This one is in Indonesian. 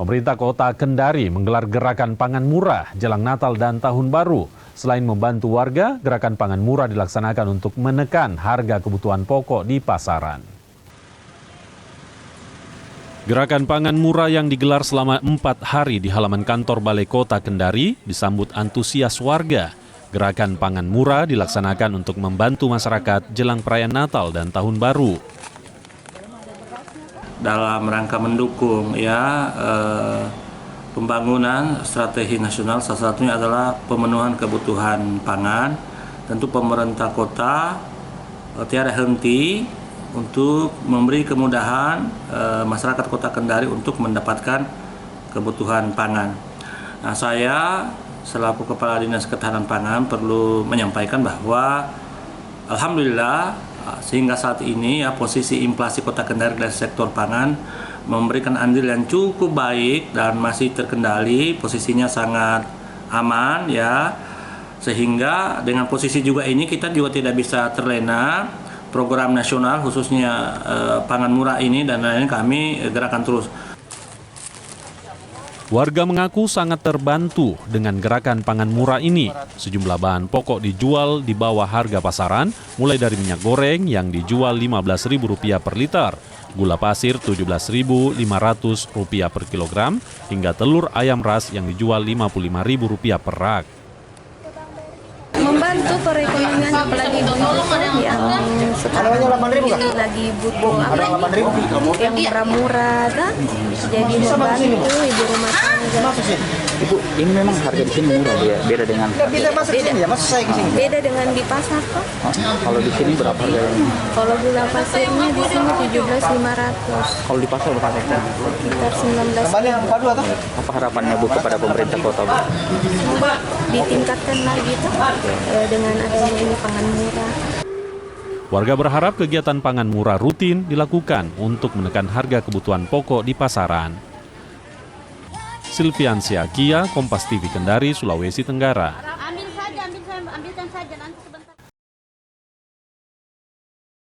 Pemerintah Kota Kendari menggelar gerakan pangan murah jelang Natal dan Tahun Baru. Selain membantu warga, gerakan pangan murah dilaksanakan untuk menekan harga kebutuhan pokok di pasaran. Gerakan pangan murah yang digelar selama 4 hari di halaman kantor Balai Kota Kendari disambut antusias warga. Gerakan pangan murah dilaksanakan untuk membantu masyarakat jelang perayaan Natal dan Tahun Baru. Dalam rangka mendukung pembangunan strategi nasional, salah satunya adalah pemenuhan kebutuhan pangan. Tentu pemerintah kota tiada henti untuk memberi kemudahan masyarakat Kota Kendari untuk mendapatkan kebutuhan pangan. Nah, saya selaku Kepala Dinas Ketahanan Pangan perlu menyampaikan bahwa alhamdulillah sehingga saat ini posisi inflasi Kota Kendari dari sektor pangan memberikan andil yang cukup baik dan masih terkendali, posisinya sangat aman sehingga dengan posisi juga ini kita juga tidak bisa terlena. Program nasional khususnya pangan murah ini dan lain-lain kami gerakan terus. Warga mengaku sangat terbantu dengan gerakan pangan murah ini. Sejumlah bahan pokok dijual di bawah harga pasaran, mulai dari minyak goreng yang dijual Rp15.000 per liter, gula pasir Rp17.500 per kilogram, hingga telur ayam ras yang dijual Rp55.000 per rak. Membantu perekonomian apalagi yang sekarang ini lagi butuh yang murah-murah kan, jadi membantu ibu rumah tangga. Ibu, ini memang harga di sini murah ya, beda dengan beda dengan di pasar kok. Kalau di sini berapa harganya? Kalau gula pasirnya di sini 17.500. Kalau di pasar berapa? Sekitar 19.000. Apa harapannya Bu kepada pemerintah kota Bu? Ditingkatkan lagi tuh dengan adanya ini pangan murah. Warga berharap kegiatan pangan murah rutin dilakukan untuk menekan harga kebutuhan pokok di pasaran. Silviansia Kia, Kompas TV Kendari, Sulawesi Tenggara.